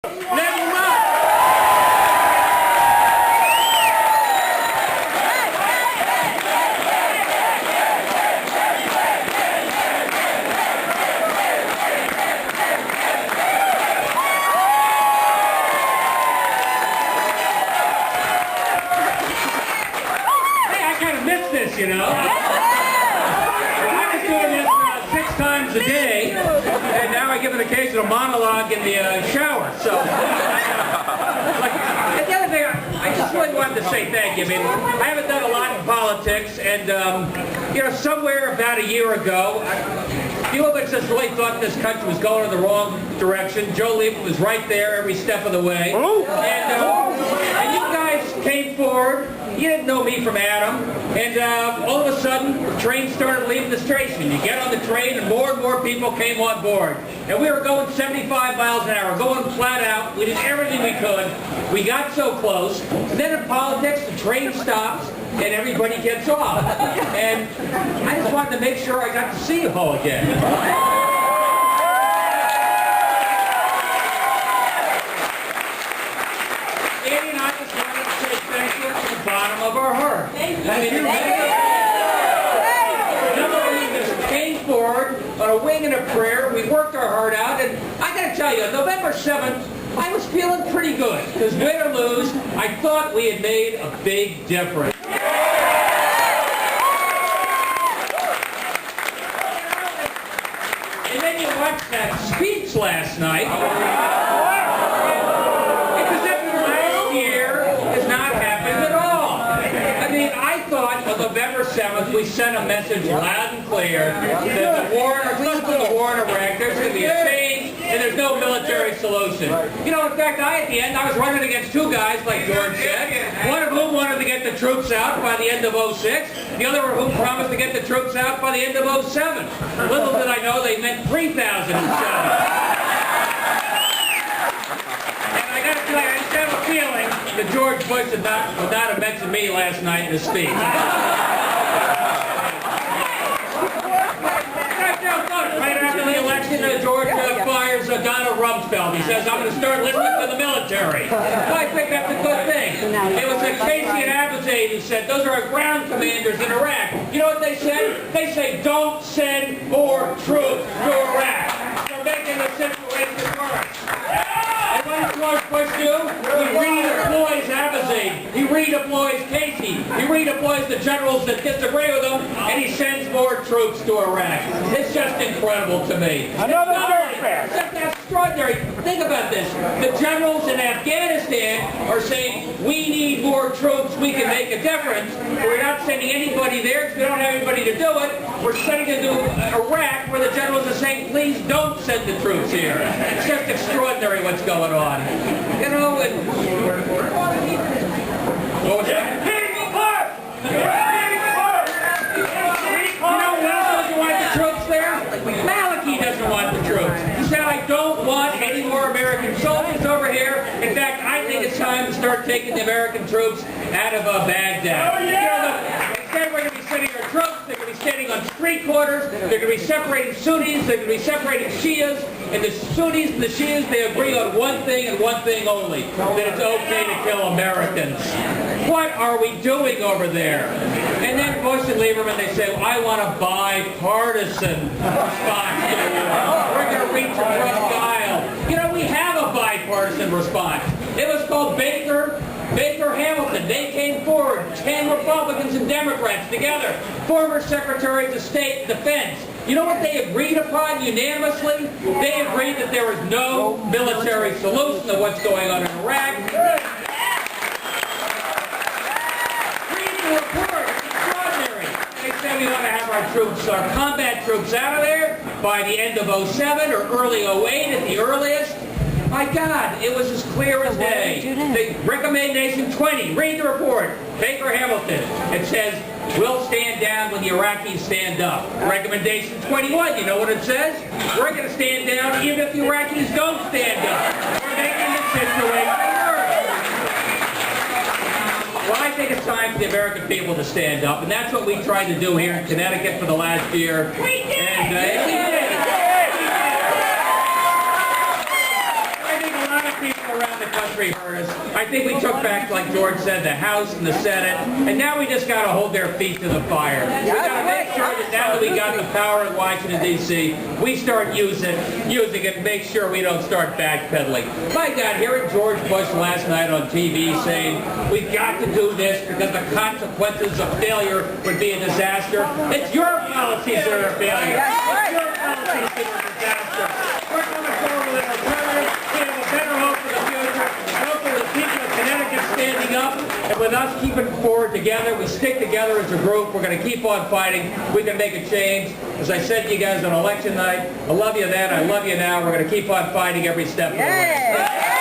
Ned Lamont. Hey, I kind of missed this, you know. I was doing this 6 times a day, and now I give an occasional monologue in the shower. So, and the other thing, I just really wanted to say thank you. I mean, I haven't done a lot in politics, and you know, somewhere about a year ago, a few of us just really thought this country was going in the wrong direction. Joe Lieberman was right there every step of the way, and you guys came forward. You didn't know me from Adam, and all of a sudden, the train started leaving the station. You get on the train, and more people came on board. And we were going 75 miles an hour, going flat out. We did everything we could. We got so close. And then in politics, the train stops, and everybody gets off. And I just wanted to make sure I got to see you all again. Bottom of our heart. I mean, we just came forward on a wing and a prayer. We worked our heart out, and I got to tell you, November 7th, I was feeling pretty good because win or lose, I thought we had made a big difference. And then you watch that speech last night. On November 7th, we sent a message loud and clear that the war, the war in Iraq, there's going to be a change, and there's no military solution. You know, in fact, at the end, I was running against 2 guys, like George said, one of whom wanted to get the troops out by the end of '06, the other of whom promised to get the troops out by the end of '07. Little did I know they meant 3,007. I just have a feeling that George Bush would not have mentioned me last night in his speech. Right after the election, George fires Donald Rumsfeld. He says, I'm going to start listening to the military. Well, I think that's a good thing. It was Casey and Abizaid who said, those are our ground commanders in Iraq. You know what they said? They say, don't send more troops to Iraq. They're making the situation worse. And what does George Bush do? He redeploys Abizaid. He redeploys Casey. He redeploys the generals that disagree with him, and he sends more troops to Iraq. It's just incredible to me. Another warfare. It's just extraordinary. Think about this. The generals in Afghanistan are saying, we need more troops. We can make a difference. We're not sending anybody there because we don't have anybody to do it. We're sending it to Iraq where the generals are saying, please don't send the troops here. It's just extraordinary what's going on. You know, and... What was that? You know who else doesn't want the troops there? Maliki doesn't want the troops. He said, I don't want any more American soldiers over here. In fact, I think it's time to start taking the American troops out of Baghdad. You know, instead we're going to be sending our troops, they're going to be standing on street corners, they're going to be separating Sunnis, they're going to be separating Shias, and the Sunnis and the Shias, they agree on one thing and one thing only, that it's okay to kill Americans. What are we doing over there? And then Bush and Lieberman, they say, well, I want a bipartisan response to the war. We're going to reach across the aisle. You know, we have a bipartisan response. It was called Baker Hamilton. They came forward, 10 Republicans and Democrats together, former Secretaries of State Defense. You know what they agreed upon unanimously? They agreed that there was no military solution to what's going on in Iraq. Read the report. It's extraordinary. They said we want to have our troops, our combat troops out of there by the end of '07 or early '08 at the earliest. My God, it was as clear as day. The recommendation 20, read the report, Baker Hamilton. It says, we'll stand down when the Iraqis stand up. Recommendation 21, you know what it says? We're going to stand down even if the Iraqis don't stand up. We're making the situation worse. Well, I think it's time for the American people to stand up, and that's what we tried to do here in Connecticut for the last year. We did! And, we did! I think a lot of people people around the country heard us. I think we took back, like George said, the House and the Senate, and now we just got to hold their feet to the fire. We got to make sure that now that we got the power in Washington, D.C., we start using it and make sure we don't start backpedaling. My God, hearing George Bush last night on TV saying, we've got to do this because the consequences of failure would be a disaster. It's your policies that are a failure. It's your policies that are a disaster. We're coming forward with an alternative. We have a better hope for the future. I hope for the people of Connecticut standing up, and with us keeping forward together, we stick together as a group. We're going to keep on fighting. We can make a change. As I said to you guys on election night, I love you then, I love you now. We're going to keep on fighting every step of the way.